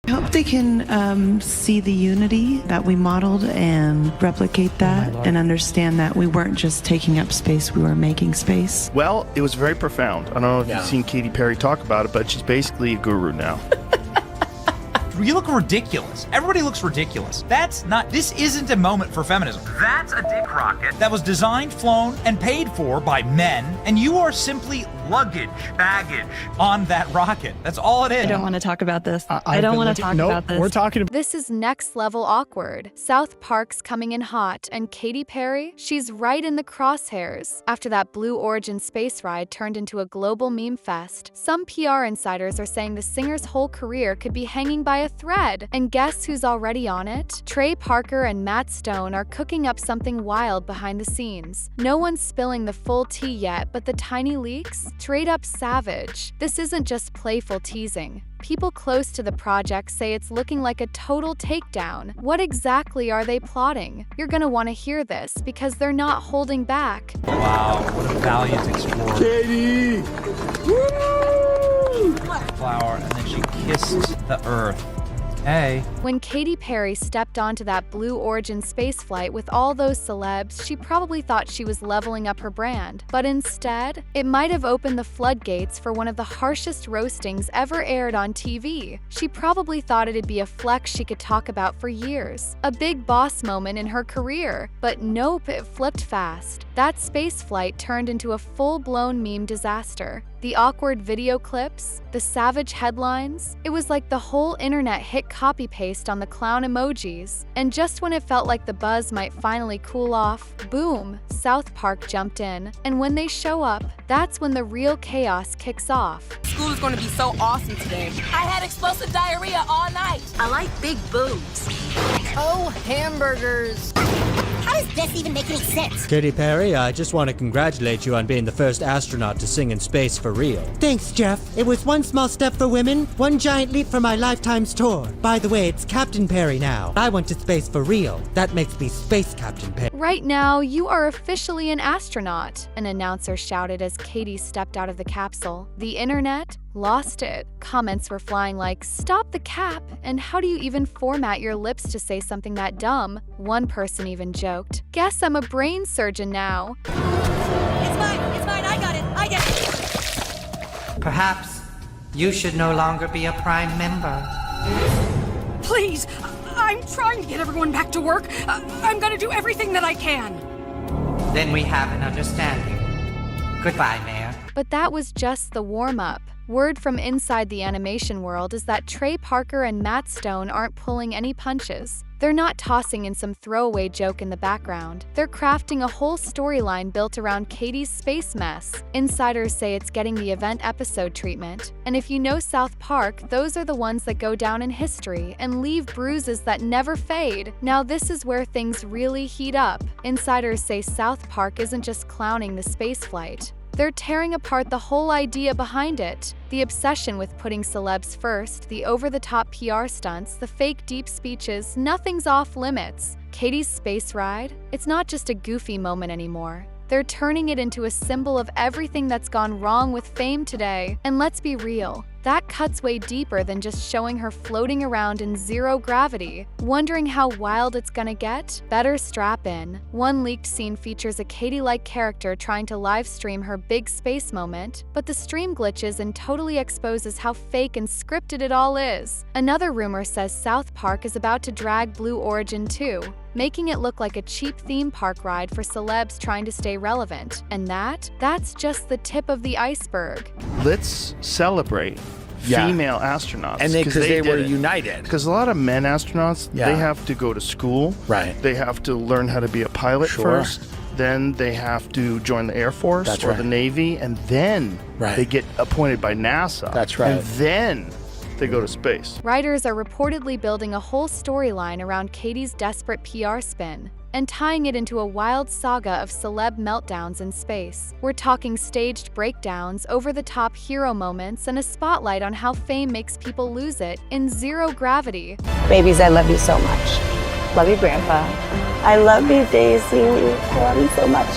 I hope they can see the unity that we modeled and replicate that and understand that we weren't just taking up space, we were making space. Well, it was very profound. I don't know if you've seen Katy Perry talk about it, but she's basically a guru now. You look ridiculous. Everybody looks ridiculous. This isn't a moment for feminism. That's a dick rocket that was designed, flown, and paid for by men, and you are simply baggage on that rocket. That's all it is. I don't want to talk about this. I don't want to talk about this. We're talking about. This is next level awkward. South Park's coming in hot, and Katy Perry, she's right in the crosshairs. After that Blue Origin space ride turned into a global meme fest, some PR insiders are saying the singer's whole career could be hanging by a thread. And guess who's already on it? Trey Parker and Matt Stone are cooking up something wild behind the scenes. No one's spilling the full tea yet, but the tiny leaks? Straight up savage. This isn't just playful teasing. People close to the project say it's looking like a total takedown. What exactly are they plotting? You're gonna want to hear this because they're not holding back. Wow, what a valiant explorer. Katy! Woo! Flower, and then she kissed the earth. Hey. When Katy Perry stepped onto that Blue Origin spaceflight with all those celebs, she probably thought she was leveling up her brand. But instead, it might have opened the floodgates for one of the harshest roastings ever aired on TV. She probably thought it'd be a flex she could talk about for years. A big boss moment in her career. But nope, it flipped fast. That spaceflight turned into a full-blown meme disaster. The awkward video clips, the savage headlines, it was like the whole internet hit copy-paste on the clown emojis. And just when it felt like the buzz might finally cool off, boom, South Park jumped in. And when they show up, that's when the real chaos kicks off. School is going to be so awesome today. I had explosive diarrhea all night. I like big boobs. Oh, hamburgers. How does this even make any sense? Katy Perry, I just want to congratulate you on being the first astronaut to sing in space for real. Thanks, Jeff. It was one small step for women, one giant leap for my Lifetime's tour. By the way, it's Captain Perry now. I went to space for real. That makes me Space Captain Perry. Right now, you are officially an astronaut, an announcer shouted as Katy stepped out of the capsule. The internet lost it. Comments were flying like, "Stop the cap," and "How do you even format your lips to say something that dumb?" One person even joked, "Guess I'm a brain surgeon now." It's mine, I get it. Perhaps you should no longer be a Prime member. Please, I'm trying to get everyone back to work. I'm gonna do everything that I can. Then we have an understanding. Goodbye, Mayor. But that was just the warm-up. Word from inside the animation world is that Trey Parker and Matt Stone aren't pulling any punches. They're not tossing in some throwaway joke in the background. They're crafting a whole storyline built around Katy's space mess. Insiders say it's getting the event episode treatment. And if you know South Park, those are the ones that go down in history and leave bruises that never fade. Now this is where things really heat up. Insiders say South Park isn't just clowning the spaceflight. They're tearing apart the whole idea behind it. The obsession with putting celebs first, the over-the-top PR stunts, the fake deep speeches, nothing's off limits. Katy's space ride? It's not just a goofy moment anymore. They're turning it into a symbol of everything that's gone wrong with fame today. And let's be real, that cuts way deeper than just showing her floating around in zero gravity. Wondering how wild it's gonna get? Better strap in. One leaked scene features a Katy-like character trying to live stream her big space moment, but the stream glitches and totally exposes how fake and scripted it all is. Another rumor says South Park is about to drag Blue Origin too, making it look like a cheap theme park ride for celebs trying to stay relevant. And that's just the tip of the iceberg. Let's celebrate female astronauts. And because they were united. Because a lot of men astronauts, they have to go to school. Right. They have to learn how to be a pilot first. Then they have to join the Air Force or the Navy. And then they get appointed by NASA. That's right. And then they go to space. Writers are reportedly building a whole storyline around Katy's desperate PR spin and tying it into a wild saga of celeb meltdowns in space. We're talking staged breakdowns, over-the-top hero moments, and a spotlight on how fame makes people lose it in zero gravity. Babies, I love you so much. Love you, Grandpa. I love you, Daisy. I love you so much.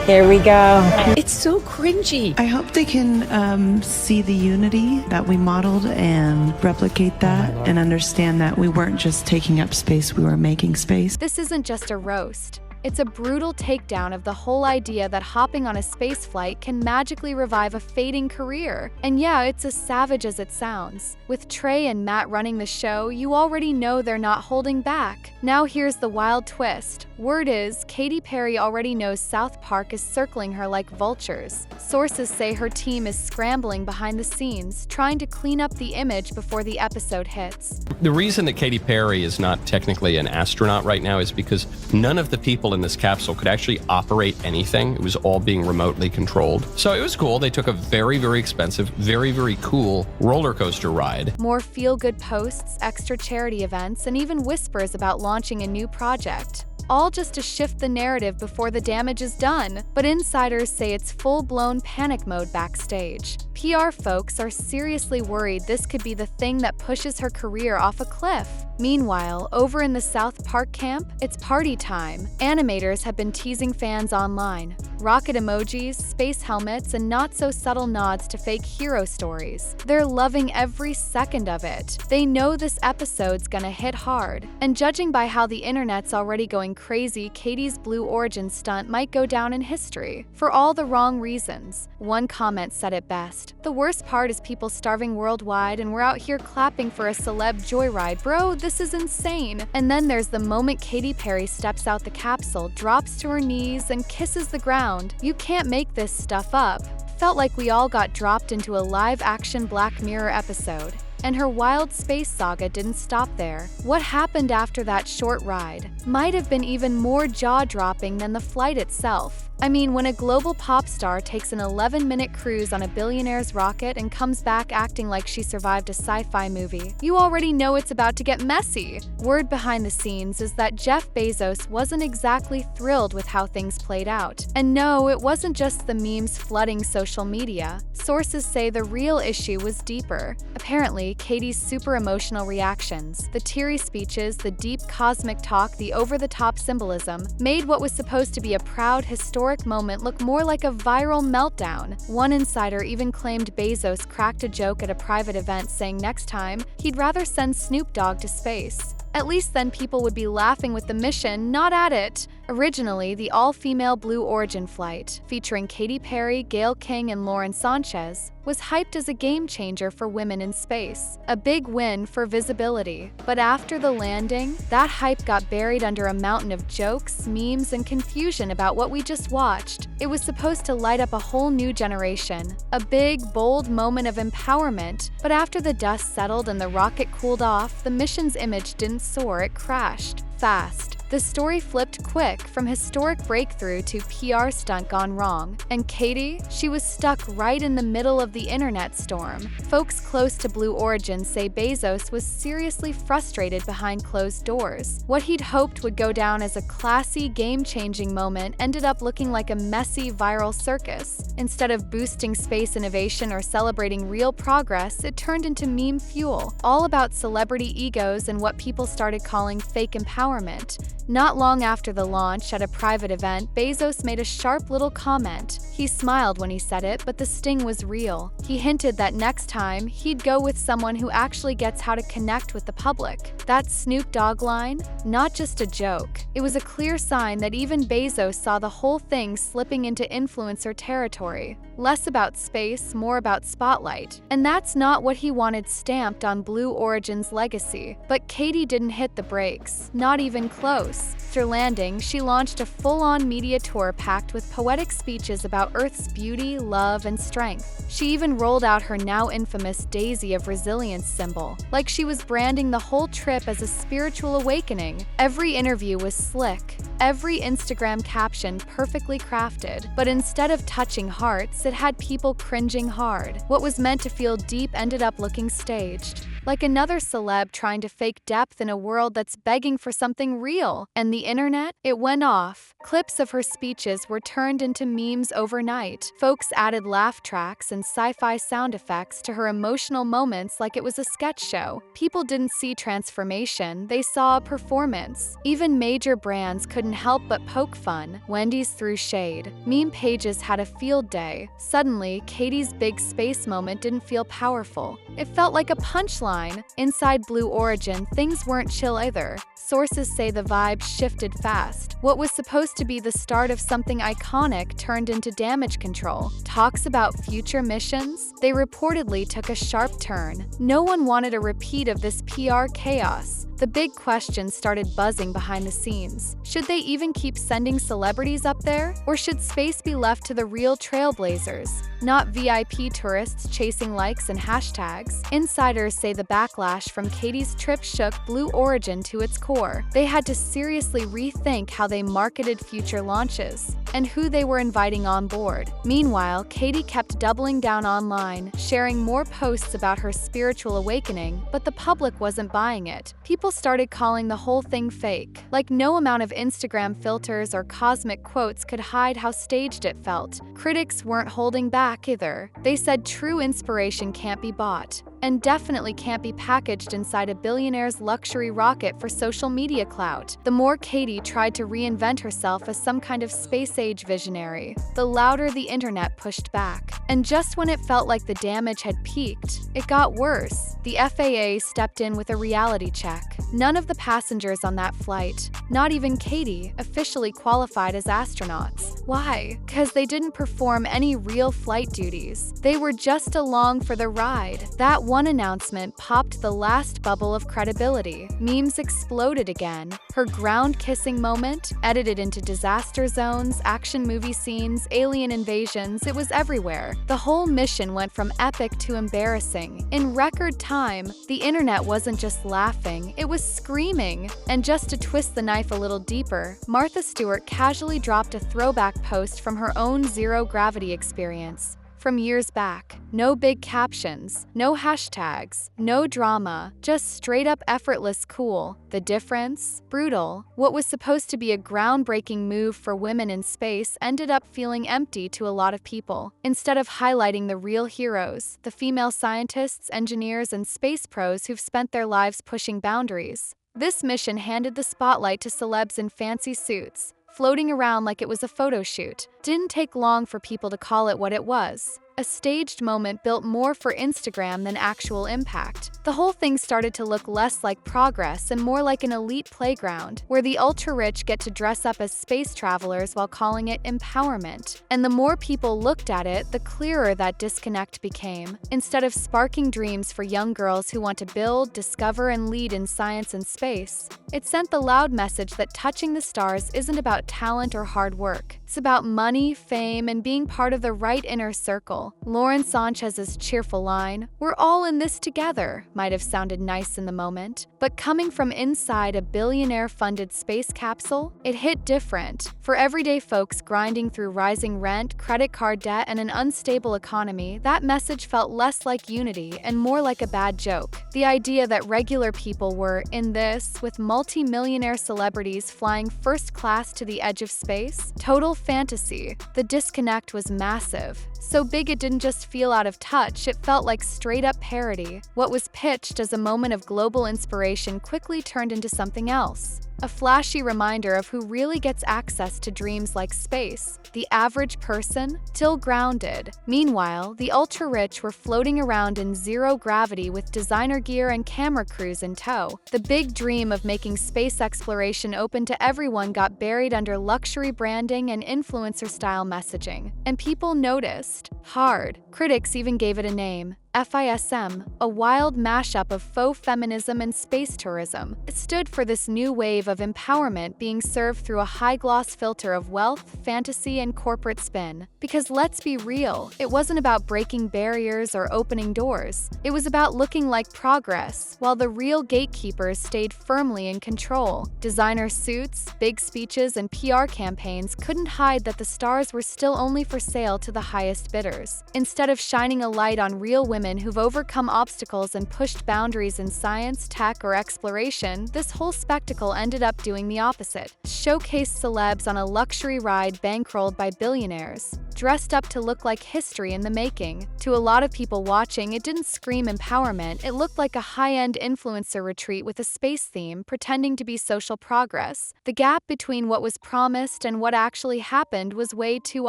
Here we go. It's so cringy. I hope they can see the unity that we modeled and replicate that and understand that we weren't just taking up space, we were making space. This isn't just a roast. It's a brutal takedown of the whole idea that hopping on a space flight can magically revive a fading career. And yeah, it's as savage as it sounds. With Trey and Matt running the show, you already know they're not holding back. Now here's the wild twist. Word is, Katy Perry already knows South Park is circling her like vultures. Sources say her team is scrambling behind the scenes, trying to clean up the image before the episode hits. The reason that Katy Perry is not technically an astronaut right now is because none of the people in this capsule could actually operate anything. It was all being remotely controlled. So it was cool. They took a very, very expensive, very, very cool roller coaster ride. More feel-good posts, extra charity events, and even whispers about launching a new project. All just to shift the narrative before the damage is done. But insiders say it's full-blown panic mode backstage. PR folks are seriously worried this could be the thing that pushes her career off a cliff. Meanwhile, over in the South Park camp, it's party time. Animators have been teasing fans online. Rocket emojis, space helmets, and not-so-subtle nods to fake hero stories. They're loving every second of it. They know this episode's gonna hit hard. And judging by how the internet's already going crazy, Katy's Blue Origin stunt might go down in history. For all the wrong reasons. One comment said it best. The worst part is people starving worldwide and we're out here clapping for a celeb joyride. Bro, this is insane. And then there's the moment Katy Perry steps out the capsule, drops to her knees, and kisses the ground. You can't make this stuff up. Felt like we all got dropped into a live-action Black Mirror episode. And her wild space saga didn't stop there. What happened after that short ride might have been even more jaw-dropping than the flight itself. I mean, when a global pop star takes an 11-minute cruise on a billionaire's rocket and comes back acting like she survived a sci-fi movie, you already know it's about to get messy. Word behind the scenes is that Jeff Bezos wasn't exactly thrilled with how things played out. And no, it wasn't just the memes flooding social media. Sources say the real issue was deeper. Apparently, Katy's super emotional reactions, the teary speeches, the deep cosmic talk, the over-the-top symbolism, made what was supposed to be a proud, historic moment look more like a viral meltdown. One insider even claimed Bezos cracked a joke at a private event saying next time, he'd rather send Snoop Dogg to space. At least then people would be laughing with the mission, not at it. Originally, the all-female Blue Origin flight, featuring Katy Perry, Gayle King, and Lauren Sanchez, was hyped as a game-changer for women in space, a big win for visibility. But after the landing, that hype got buried under a mountain of jokes, memes, and confusion about what we just watched. It was supposed to light up a whole new generation, a big, bold moment of empowerment, but after the dust settled and the rocket cooled off, the mission's image didn't soar, it crashed. Fast. The story flipped quick from historic breakthrough to PR stunt gone wrong. And Katy, she was stuck right in the middle of the internet storm. Folks close to Blue Origin say Bezos was seriously frustrated behind closed doors. What he'd hoped would go down as a classy, game-changing moment ended up looking like a messy, viral circus. Instead of boosting space innovation or celebrating real progress, it turned into meme fuel, all about celebrity egos and what people started calling fake empowerment. Not long after the launch, at a private event, Bezos made a sharp little comment. He smiled when he said it, but the sting was real. He hinted that next time, he'd go with someone who actually gets how to connect with the public. That Snoop Dogg line? Not just a joke. It was a clear sign that even Bezos saw the whole thing slipping into influencer territory. Less about space, more about spotlight. And that's not what he wanted stamped on Blue Origin's legacy. But Katy didn't hit the brakes, not even close. After landing, she launched a full-on media tour packed with poetic speeches about Earth's beauty, love, and strength. She even rolled out her now infamous Daisy of Resilience symbol, like she was branding the whole trip as a spiritual awakening. Every interview was slick, every Instagram caption perfectly crafted, but instead of touching hearts, it had people cringing hard. What was meant to feel deep ended up looking staged. like another celeb trying to fake depth in a world that's begging for something real. And the internet? It went off. Clips of her speeches were turned into memes overnight. Folks added laugh tracks and sci-fi sound effects to her emotional moments like it was a sketch show. People didn't see transformation, they saw a performance. Even major brands couldn't help but poke fun. Wendy's threw shade. Meme pages had a field day. Suddenly, Katy's big space moment didn't feel powerful. It felt like a punchline. Inside Blue Origin, things weren't chill either. Sources say the vibe shifted fast. What was supposed to be the start of something iconic turned into damage control. Talks about future missions? They reportedly took a sharp turn. No one wanted a repeat of this PR chaos. The big questions started buzzing behind the scenes. Should they even keep sending celebrities up there? Or should space be left to the real trailblazers, not VIP tourists chasing likes and hashtags? Insiders say the backlash from Katy's trip shook Blue Origin to its core. They had to seriously rethink how they marketed future launches and who they were inviting on board. Meanwhile, Katy kept doubling down online, sharing more posts about her spiritual awakening, but the public wasn't buying it. People started calling the whole thing fake, like no amount of Instagram filters or cosmic quotes could hide how staged it felt. Critics weren't holding back either. They said true inspiration can't be bought, and definitely can't be packaged inside a billionaire's luxury rocket for social media clout. The more Katy tried to reinvent herself as some kind of space-age visionary, the louder the internet pushed back. And just when it felt like the damage had peaked, it got worse. The FAA stepped in with a reality check. None of the passengers on that flight, not even Katy, officially qualified as astronauts. Why? Because they didn't perform any real flight duties. They were just along for the ride. That one announcement popped the last bubble of credibility. Memes exploded again. Her ground-kissing moment, edited into disaster zones, action movie scenes, alien invasions, it was everywhere. The whole mission went from epic to embarrassing. In record time, the internet wasn't just laughing, it was screaming. And just to twist the knife a little deeper, Martha Stewart casually dropped a throwback post from her own zero-gravity experience from years back. No big captions, no hashtags, no drama, just straight-up effortless cool. The difference? Brutal. What was supposed to be a groundbreaking move for women in space ended up feeling empty to a lot of people. Instead of highlighting the real heroes, the female scientists, engineers, and space pros who've spent their lives pushing boundaries, this mission handed the spotlight to celebs in fancy suits, floating around like it was a photo shoot. Didn't take long for people to call it what it was. A staged moment built more for Instagram than actual impact. The whole thing started to look less like progress and more like an elite playground, where the ultra-rich get to dress up as space travelers while calling it empowerment. And the more people looked at it, the clearer that disconnect became. Instead of sparking dreams for young girls who want to build, discover, and lead in science and space, it sent the loud message that touching the stars isn't about talent or hard work. It's about money, fame, and being part of the right inner circle. Lauren Sanchez's cheerful line, "We're all in this together," might have sounded nice in the moment, but coming from inside a billionaire-funded space capsule, it hit different. For everyday folks grinding through rising rent, credit card debt, and an unstable economy, that message felt less like unity and more like a bad joke. The idea that regular people were in this, with multi-millionaire celebrities flying first class to the edge of space, total fantasy. The disconnect was massive. So big it didn't just feel out of touch, it felt like straight-up parody. What was pitched as a moment of global inspiration quickly turned into something else. A flashy reminder of who really gets access to dreams like space. The average person, still grounded. Meanwhile, the ultra-rich were floating around in zero gravity with designer gear and camera crews in tow. The big dream of making space exploration open to everyone got buried under luxury branding and influencer-style messaging. And people noticed. Hard. Critics even gave it a name. FISM, a wild mashup of faux feminism and space tourism. It stood for this new wave of empowerment being served through a high-gloss filter of wealth, fantasy, and corporate spin. Because let's be real, it wasn't about breaking barriers or opening doors. It was about looking like progress, while the real gatekeepers stayed firmly in control. Designer suits, big speeches, and PR campaigns couldn't hide that the stars were still only for sale to the highest bidders. Instead of shining a light on real women women who've overcome obstacles and pushed boundaries in science, tech, or exploration, this whole spectacle ended up doing the opposite. Showcased celebs on a luxury ride bankrolled by billionaires, dressed up to look like history in the making. To a lot of people watching, it didn't scream empowerment, it looked like a high-end influencer retreat with a space theme, pretending to be social progress. The gap between what was promised and what actually happened was way too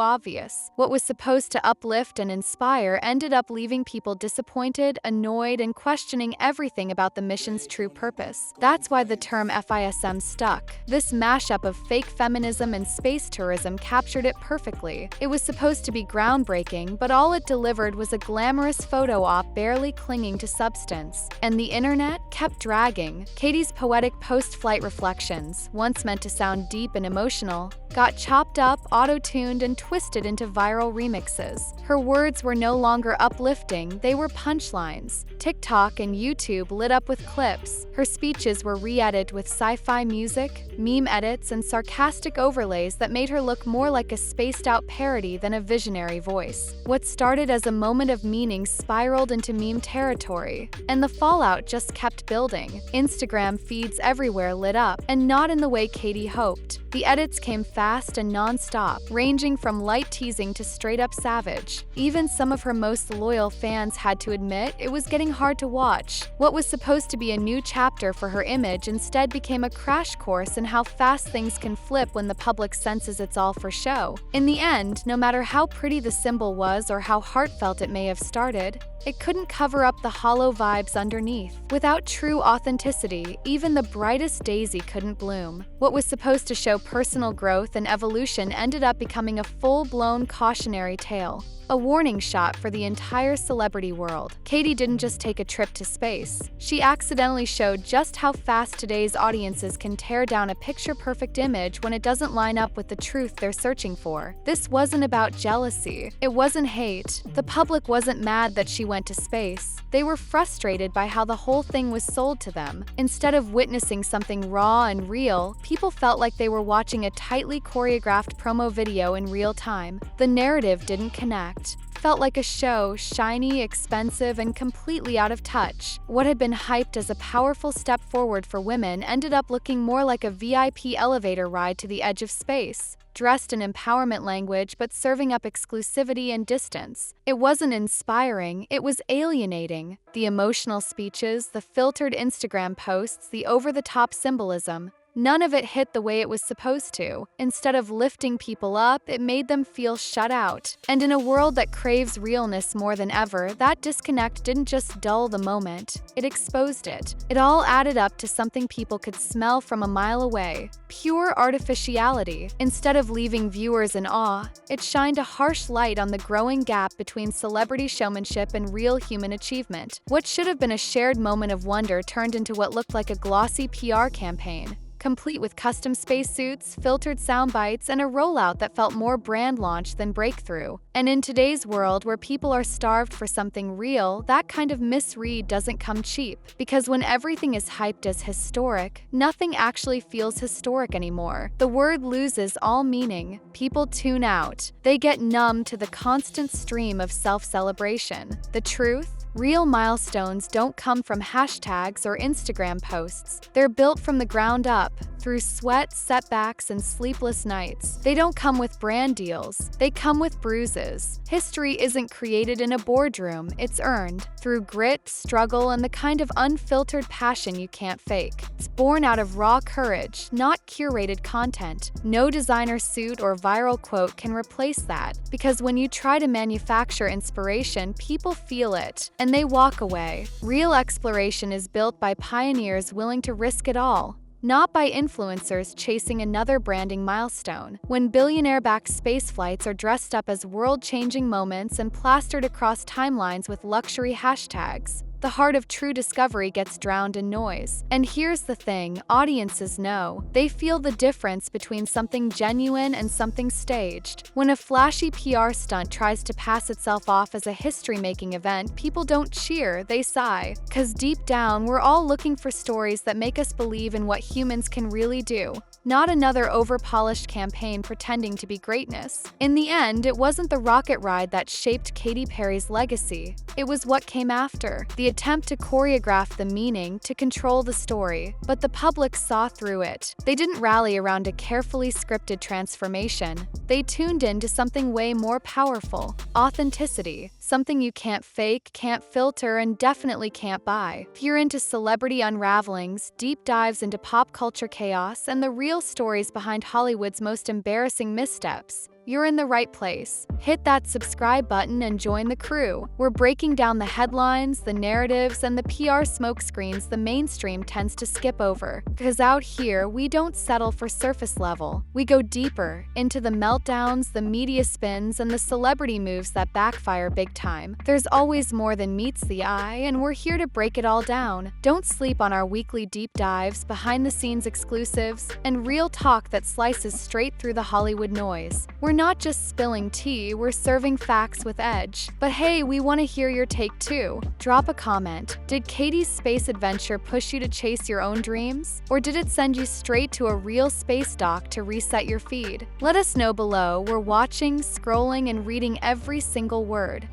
obvious. What was supposed to uplift and inspire ended up leaving people disappointed, annoyed, and questioning everything about the mission's true purpose. That's why the term FISM stuck. This mashup of fake feminism and space tourism captured it perfectly. It was supposed to be groundbreaking, but all it delivered was a glamorous photo op barely clinging to substance. And the internet kept dragging. Katy's poetic post-flight reflections, once meant to sound deep and emotional, got chopped up, auto-tuned, and twisted into viral remixes. Her words were no longer uplifting, they were punchlines. TikTok and YouTube lit up with clips. Her speeches were re-edited with sci-fi music, meme edits, and sarcastic overlays that made her look more like a spaced-out parody than a visionary voice. What started as a moment of meaning spiraled into meme territory, and the fallout just kept building. Instagram feeds everywhere lit up, and not in the way Katy hoped. The edits came fast and non-stop, ranging from light teasing to straight-up savage. Even some of her most loyal fans had to admit it was getting hard to watch. What was supposed to be a new chapter for her image instead became a crash course in how fast things can flip when the public senses it's all for show. In the end, no matter how pretty the symbol was or how heartfelt it may have started, it couldn't cover up the hollow vibes underneath. Without true authenticity, even the brightest daisy couldn't bloom. What was supposed to show personal growth and evolution ended up becoming a full-blown cautionary tale. A warning shot for the entire celebrity world. Katy didn't just take a trip to space. She accidentally showed just how fast today's audiences can tear down a picture-perfect image when it doesn't line up with the truth they're searching for. This wasn't about jealousy. It wasn't hate. The public wasn't mad that she went to space. They were frustrated by how the whole thing was sold to them. Instead of witnessing something raw and real, people felt like they were watching a tightly choreographed promo video in real time. The narrative didn't connect. Felt like a show, shiny, expensive, and completely out of touch. What had been hyped as a powerful step forward for women ended up looking more like a VIP elevator ride to the edge of space, dressed in empowerment language but serving up exclusivity and distance. It wasn't inspiring, it was alienating. The emotional speeches, the filtered Instagram posts, the over-the-top symbolism, none of it hit the way it was supposed to. Instead of lifting people up, it made them feel shut out. And in a world that craves realness more than ever, that disconnect didn't just dull the moment, it exposed it. It all added up to something people could smell from a mile away. Pure artificiality. Instead of leaving viewers in awe, it shined a harsh light on the growing gap between celebrity showmanship and real human achievement. What should have been a shared moment of wonder turned into what looked like a glossy PR campaign, complete with custom spacesuits, filtered sound bites, and a rollout that felt more brand launch than breakthrough. And in today's world where people are starved for something real, that kind of misread doesn't come cheap. Because when everything is hyped as historic, nothing actually feels historic anymore. The word loses all meaning. People tune out. They get numb to the constant stream of self-celebration. The truth? Real milestones don't come from hashtags or Instagram posts. They're built from the ground up, through sweat, setbacks, and sleepless nights. They don't come with brand deals. They come with bruises. History isn't created in a boardroom, it's earned through grit, struggle, and the kind of unfiltered passion you can't fake. It's born out of raw courage, not curated content. No designer suit or viral quote can replace that, because when you try to manufacture inspiration, people feel it, and they walk away. Real exploration is built by pioneers willing to risk it all, not by influencers chasing another branding milestone. When billionaire-backed space flights are dressed up as world-changing moments and plastered across timelines with luxury hashtags, The heart of true discovery gets drowned in noise. And here's the thing, audiences know. They feel the difference between something genuine and something staged. When a flashy PR stunt tries to pass itself off as a history-making event, people don't cheer, they sigh. 'Cause deep down, we're all looking for stories that make us believe in what humans can really do. Not another over-polished campaign pretending to be greatness. In the end, it wasn't the rocket ride that shaped Katy Perry's legacy. It was what came after, the attempt to choreograph the meaning, to control the story. But the public saw through it. They didn't rally around a carefully scripted transformation. They tuned in to something way more powerful: authenticity. Something you can't fake, can't filter, and definitely can't buy. If you're into celebrity unravelings, deep dives into pop culture chaos, and the real stories behind Hollywood's most embarrassing missteps, you're in the right place. Hit that subscribe button and join the crew. We're breaking down the headlines, the narratives, and the PR smokescreens the mainstream tends to skip over. Because out here, we don't settle for surface level. We go deeper, into the meltdowns, the media spins, and the celebrity moves that backfire big time. There's always more than meets the eye, and we're here to break it all down. Don't sleep on our weekly deep dives, behind-the-scenes exclusives, and real talk that slices straight through the Hollywood noise. We're not just spilling tea, we're serving facts with edge. But hey, we want to hear your take too. Drop a comment. Did Katy's space adventure push you to chase your own dreams? Or did it send you straight to a real space dock to reset your feed? Let us know below. We're watching, scrolling, and reading every single word.